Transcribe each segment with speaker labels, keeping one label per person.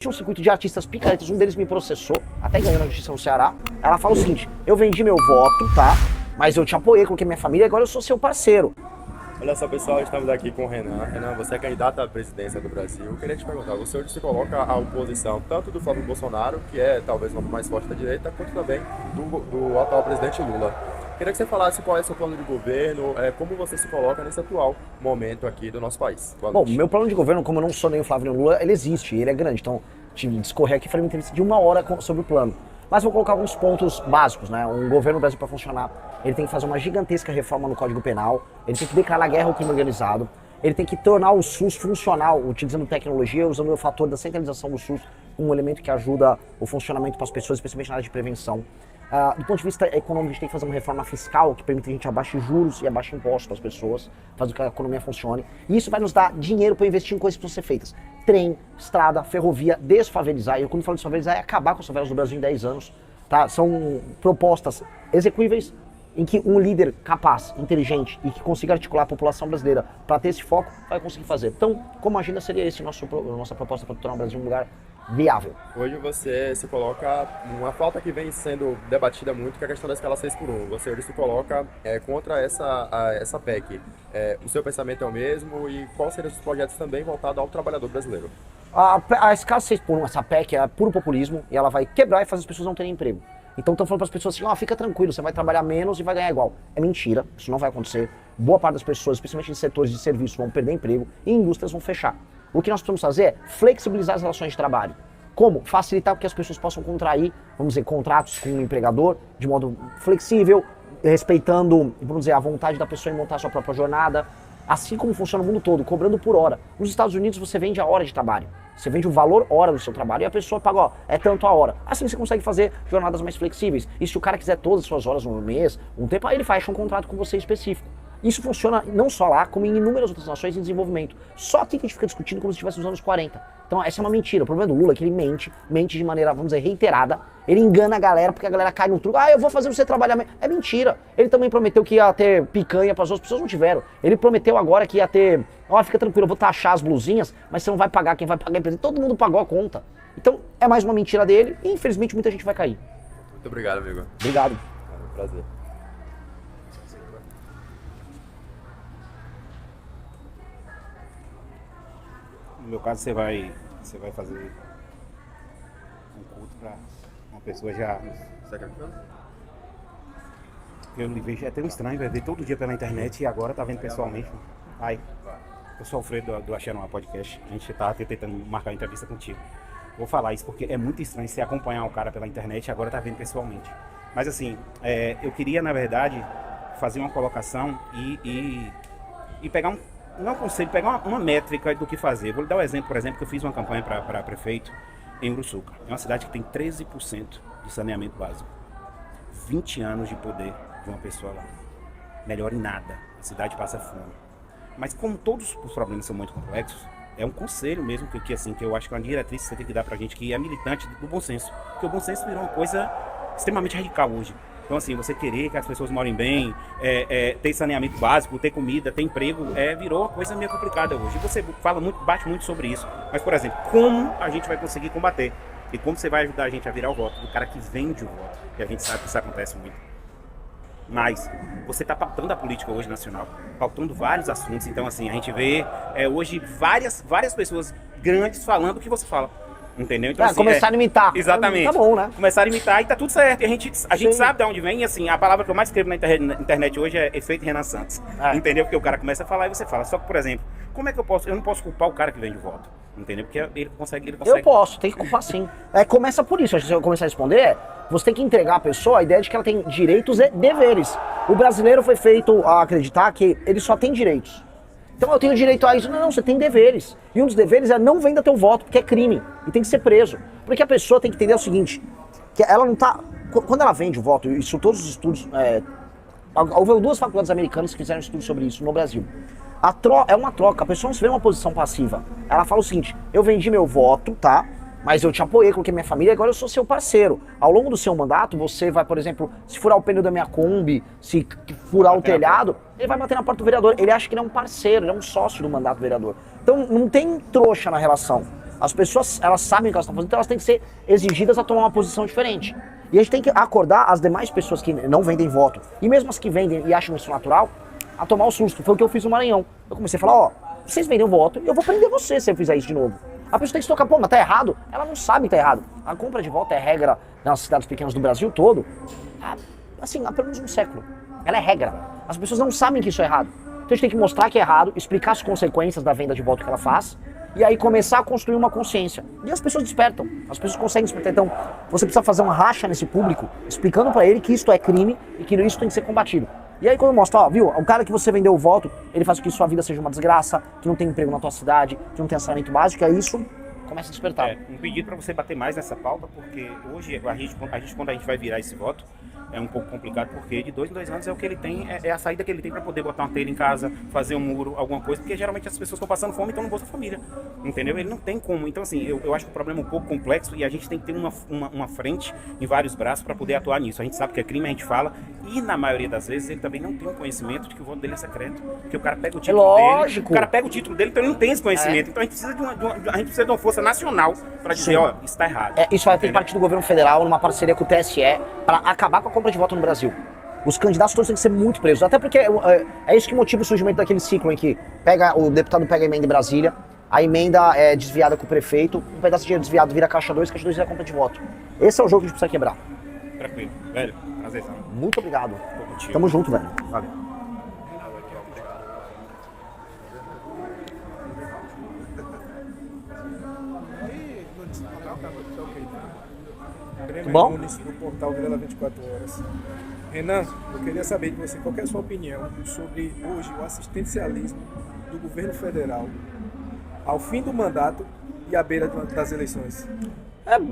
Speaker 1: Tinha um circuito de artistas picaretas, um deles me processou, até ganhou na justiça no Ceará. Ela fala o seguinte: eu vendi meu voto, tá? Mas eu te apoiei, coloquei minha família, agora eu sou seu parceiro.
Speaker 2: Olha só, pessoal, estamos aqui com o Renan. Renan, você é candidato à presidência do Brasil. Eu queria te perguntar, você hoje se coloca à oposição tanto do Flávio Bolsonaro, que é talvez o nome mais forte da direita, quanto também do atual presidente Lula. Queria que você falasse qual é o seu plano de governo, como você se coloca nesse atual momento aqui do nosso país.
Speaker 1: Bom, meu plano de governo, como eu não sou nem o Flávio nem o Lula, ele existe, ele é grande. Então, tive que discorrer aqui e falei uma entrevista de 1 hora sobre o plano. Mas vou colocar alguns pontos básicos, né? Um governo do Brasil, para funcionar, ele tem que fazer uma gigantesca reforma no Código Penal, ele tem que declarar guerra ao crime organizado, ele tem que tornar o SUS funcional, utilizando tecnologia, usando o fator da centralização do SUS como um elemento que ajuda o funcionamento para as pessoas, especialmente na área de prevenção. Do ponto de vista econômico, a gente tem que fazer uma reforma fiscal que permita que a gente abaixe juros e abaixe impostos para as pessoas, faz com que a economia funcione. E isso vai nos dar dinheiro para investir em coisas que precisam ser feitas. Trem, estrada, ferrovia, desfavelizar. E quando eu falo desfavelizar, é acabar com as favelas do Brasil em 10 anos. Tá? São propostas execuíveis em que um líder capaz, inteligente e que consiga articular a população brasileira para ter esse foco, vai conseguir fazer. Então, como agenda, seria esse nossa proposta para tornar o Brasil um lugar viável.
Speaker 2: Hoje você se coloca uma pauta que vem sendo debatida muito, que é a questão da escala 6x1. Você hoje se coloca contra essa PEC. O seu pensamento é o mesmo e quais seriam os projetos também voltados ao trabalhador brasileiro?
Speaker 1: A escala 6x1, essa PEC, é puro populismo e ela vai quebrar e fazer as pessoas não terem emprego. Então estão falando para as pessoas assim, fica tranquilo, você vai trabalhar menos e vai ganhar igual. É mentira, isso não vai acontecer. Boa parte das pessoas, especialmente em setores de serviço, vão perder emprego e indústrias vão fechar. O que nós precisamos fazer é flexibilizar as relações de trabalho. Como? Facilitar que as pessoas possam contrair, vamos dizer, contratos com o empregador de modo flexível, respeitando, vamos dizer, a vontade da pessoa em montar a sua própria jornada, assim como funciona no mundo todo, cobrando por hora. Nos Estados Unidos você vende a hora de trabalho, você vende o valor hora do seu trabalho e a pessoa paga, é tanto a hora. Assim você consegue fazer jornadas mais flexíveis. E se o cara quiser todas as suas horas no mês, um tempo, aí ele fecha um contrato com você específico. Isso funciona não só lá, como em inúmeras outras nações em desenvolvimento. Só aqui que a gente fica discutindo como se estivesse nos anos 40. Então essa é uma mentira. O problema do Lula é que ele mente de maneira, vamos dizer, reiterada. Ele engana a galera porque a galera cai no truque. Eu vou fazer você trabalhar menos. É mentira. Ele também prometeu que ia ter picanha para as outras pessoas, não tiveram. Ele prometeu agora que ia ter, fica tranquilo, eu vou taxar as blusinhas, mas você não vai pagar, quem vai pagar é a empresa. Todo mundo pagou a conta. Então é mais uma mentira dele e infelizmente muita gente vai cair.
Speaker 2: Muito obrigado, amigo.
Speaker 1: Obrigado.
Speaker 2: É um prazer.
Speaker 3: No meu caso, você vai fazer um culto para uma pessoa já...
Speaker 2: Você acredita?
Speaker 3: Eu me vejo, é tão estranho, ver todo dia pela internet e agora tá vendo pessoalmente. Eu sou o Alfredo do Axé Noir Podcast, a gente tá tentando marcar uma entrevista contigo. Vou falar isso porque é muito estranho você acompanhar o cara pela internet e agora tá vendo pessoalmente. Mas assim, eu queria, na verdade, fazer uma colocação e pegar não é um conselho, pegar uma métrica do que fazer. Vou lhe dar um exemplo, por exemplo, que eu fiz uma campanha para prefeito em Uruçuca. É uma cidade que tem 13% de saneamento básico. 20 anos de poder de uma pessoa lá. Melhora em nada. A cidade passa fome. Mas como todos os problemas são muito complexos, é um conselho mesmo que eu acho que é uma diretriz que você tem que dar pra gente que é militante do bom senso. Porque o bom senso virou uma coisa extremamente radical hoje. Então, assim, você querer que as pessoas morem bem, ter saneamento básico, ter comida, ter emprego, virou uma coisa meio complicada hoje. E você bate muito sobre isso. Mas, por exemplo, como a gente vai conseguir combater? E como você vai ajudar a gente a virar o voto do cara que vende o voto? E a gente sabe que isso acontece muito. Mas você está pautando a política hoje nacional, pautando vários assuntos. Então, assim, a gente vê hoje várias pessoas grandes falando o que você fala. Entendeu? Então, assim,
Speaker 1: começar a imitar.
Speaker 3: Exatamente.
Speaker 1: Tá bom, né?
Speaker 3: Começar a imitar e tá tudo certo. E a gente sabe de onde vem. E assim, a palavra que eu mais escrevo na internet hoje é efeito Renan Santos. Entendeu? Porque o cara começa a falar e você fala. Só que, por exemplo, como é que eu não posso culpar o cara que vende o voto? Entendeu? Porque ele consegue.
Speaker 1: Eu posso, tem que culpar sim. Começa por isso. Se eu começar a responder, você tem que entregar à pessoa a ideia de que ela tem direitos e deveres. O brasileiro foi feito a acreditar que ele só tem direitos. Então eu tenho direito a isso. Não, você tem deveres. E um dos deveres é não venda teu voto, porque é crime. E tem que ser preso. Porque a pessoa tem que entender o seguinte, que ela não tá... Quando ela vende o voto, isso todos os estudos... houve 2 faculdades americanas que fizeram estudos sobre isso no Brasil. É uma troca, a pessoa não se vê numa posição passiva. Ela fala o seguinte, eu vendi meu voto, tá? Mas eu te apoiei, coloquei minha família, agora eu sou seu parceiro. Ao longo do seu mandato, você vai, por exemplo, se furar o pneu da minha Kombi, se furar o telhado, ele vai bater na porta do vereador. Ele acha que ele é um parceiro, ele é um sócio do mandato do vereador. Então não tem trouxa na relação. As pessoas, elas sabem o que elas estão fazendo, então elas têm que ser exigidas a tomar uma posição diferente. E a gente tem que acordar as demais pessoas que não vendem voto, e mesmo as que vendem e acham isso natural, a tomar o susto. Foi o que eu fiz no Maranhão. Eu comecei a falar, ó, vocês vendem voto, eu vou prender você se eu fizer isso de novo. A pessoa tem que se tocar, pô, mas tá errado? Ela não sabe que tá errado. A compra de voto é regra nas cidades pequenas do Brasil todo, assim, há pelo menos um século. Ela é regra. As pessoas não sabem que isso é errado. Então a gente tem que mostrar que é errado, explicar as consequências da venda de voto que ela faz, e aí começar a construir uma consciência. E as pessoas despertam, as pessoas conseguem despertar. Então, você precisa fazer uma racha nesse público, explicando pra ele que isto é crime e que isso tem que ser combatido. E aí quando eu mostro, ó, viu, o cara que você vendeu o voto, ele faz com que sua vida seja uma desgraça, que não tem emprego na tua cidade, que não tem saneamento básico, é isso, começa a despertar.
Speaker 3: Um pedido para você bater mais nessa pauta, porque hoje a gente, quando a gente vai virar esse voto, é um pouco complicado, porque de 2 em 2 anos é o que ele tem, é a saída que ele tem para poder botar uma telha em casa, fazer um muro, alguma coisa, porque geralmente as pessoas estão passando fome e estão no Bolsa Família, entendeu? Ele não tem como. Então, assim, eu acho que o problema é um pouco complexo e a gente tem que ter uma frente em vários braços para poder atuar nisso. A gente sabe que é crime, a gente fala, e na maioria das vezes ele também não tem um conhecimento de que o voto dele é secreto, porque o cara pega o título dele, o cara pega o título dele, então ele não tem esse conhecimento. Então a gente precisa de uma força nacional para dizer, ó, isso está errado.
Speaker 1: Isso vai ter que partir do governo federal, numa parceria com o TSE, para acabar com a compra de voto no Brasil. Os candidatos todos têm que ser muito presos, até porque é isso que motiva o surgimento daquele ciclo em que o deputado pega a emenda em Brasília, a emenda é desviada com o prefeito, um pedaço de dinheiro desviado vira caixa 2 vira compra de voto. Esse é o jogo que a gente precisa quebrar.
Speaker 3: Tranquilo. Velho, prazer.
Speaker 1: Muito obrigado. Tamo junto, velho. Valeu. Bom?
Speaker 4: No portal Vilela 24 Horas. Renan, eu queria saber de você qual é a sua opinião sobre hoje o assistencialismo do governo federal ao fim do mandato e à beira das eleições.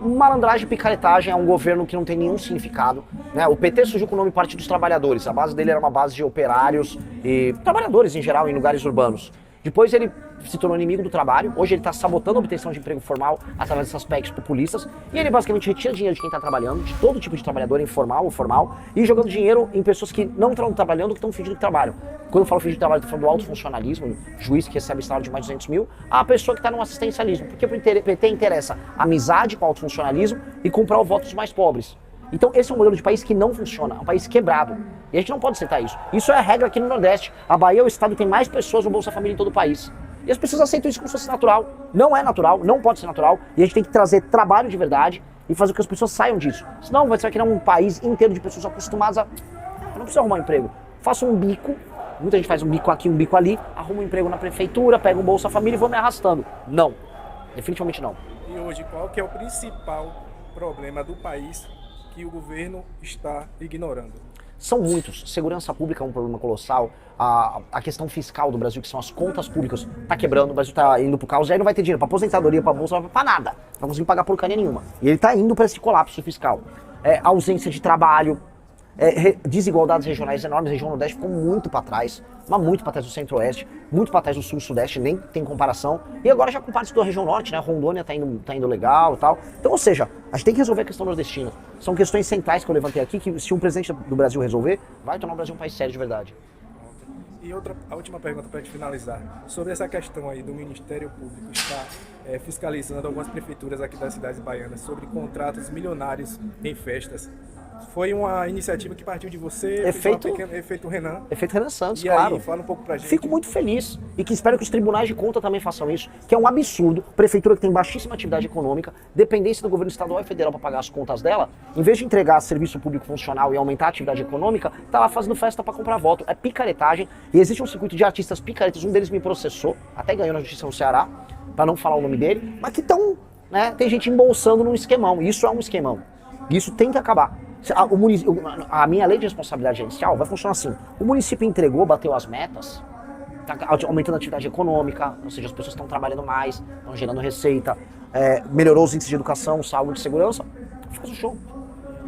Speaker 1: Malandragem e picaretagem, é um governo que não tem nenhum significado, né? O PT surgiu com o nome Partido dos Trabalhadores, a base dele era uma base de operários e trabalhadores em geral em lugares urbanos. Depois ele se tornou inimigo do trabalho, hoje ele está sabotando a obtenção de emprego formal através dessas PECs populistas, e ele basicamente retira dinheiro de quem está trabalhando, de todo tipo de trabalhador, informal ou formal, e jogando dinheiro em pessoas que não estão trabalhando, que estão fingindo que trabalham. Quando eu falo fingindo que trabalho, eu estou falando do alto funcionalismo, juiz que recebe salário de mais de 200 mil, a pessoa que está no assistencialismo, porque para o PT interessa amizade com o alto funcionalismo e comprar o voto dos mais pobres. Então esse é um modelo de país que não funciona, é um país quebrado. E a gente não pode aceitar isso. Isso é a regra aqui no Nordeste. A Bahia é o estado que tem mais pessoas no Bolsa Família em todo o país. E as pessoas aceitam isso como se fosse natural. Não é natural, não pode ser natural. E a gente tem que trazer trabalho de verdade e fazer com que as pessoas saiam disso. Senão vai ser criar um país inteiro de pessoas acostumadas a... Eu não preciso arrumar um emprego. Faço um bico, muita gente faz um bico aqui, um bico ali, arruma um emprego na prefeitura, pega um Bolsa Família e vou me arrastando. Não. Definitivamente não.
Speaker 4: E hoje, qual que é o principal problema do país que o governo está ignorando?
Speaker 1: São muitos. Segurança pública é um problema colossal. A questão fiscal do Brasil, que são as contas públicas, tá quebrando, o Brasil tá indo pro caos, e aí não vai ter dinheiro pra aposentadoria, pra bolsa, pra nada. Não vai conseguir pagar porcaria nenhuma. E ele tá indo pra esse colapso fiscal. Ausência de trabalho, desigualdades regionais enormes. A região Nordeste ficou muito pra trás, mas muito pra trás do Centro-Oeste, muito pra trás do Sul e Sudeste, nem tem comparação. E agora já com partes da região Norte, né? Rondônia tá indo legal e tal. Então, ou seja, a gente tem que resolver a questão nordestina. São questões centrais que eu levantei aqui, que se um presidente do Brasil resolver, vai tornar o Brasil um país sério de verdade.
Speaker 4: E a última pergunta para a gente finalizar, sobre essa questão aí do Ministério Público estar fiscalizando algumas prefeituras aqui das cidades baianas sobre contratos milionários em festas. Foi uma iniciativa que partiu de você, efeito Renan.
Speaker 1: Efeito Renan Santos,
Speaker 4: e
Speaker 1: claro.
Speaker 4: Aí, fala um pouco pra gente.
Speaker 1: Fico muito feliz e que espero que os tribunais de conta também façam isso, que é um absurdo. Prefeitura que tem baixíssima atividade econômica, dependência do governo estadual e federal para pagar as contas dela, em vez de entregar serviço público funcional e aumentar a atividade econômica, tá lá fazendo festa para comprar voto. É picaretagem e existe um circuito de artistas picaretas, um deles me processou, até ganhou na justiça no Ceará, para não falar o nome dele, mas que estão, né, tem gente embolsando num esquemão. Isso é um esquemão. Isso tem que acabar. A minha lei de responsabilidade gerencial vai funcionar assim. O município entregou, bateu as metas, tá aumentando a atividade econômica, ou seja, as pessoas estão trabalhando mais, estão gerando receita, melhorou os índices de educação, saúde e segurança, faz o show.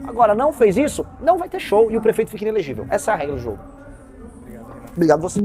Speaker 1: Agora, não fez isso, não vai ter show e o prefeito fica inelegível. Essa é a regra do jogo.
Speaker 4: Obrigado, Renan.
Speaker 1: Obrigado a você.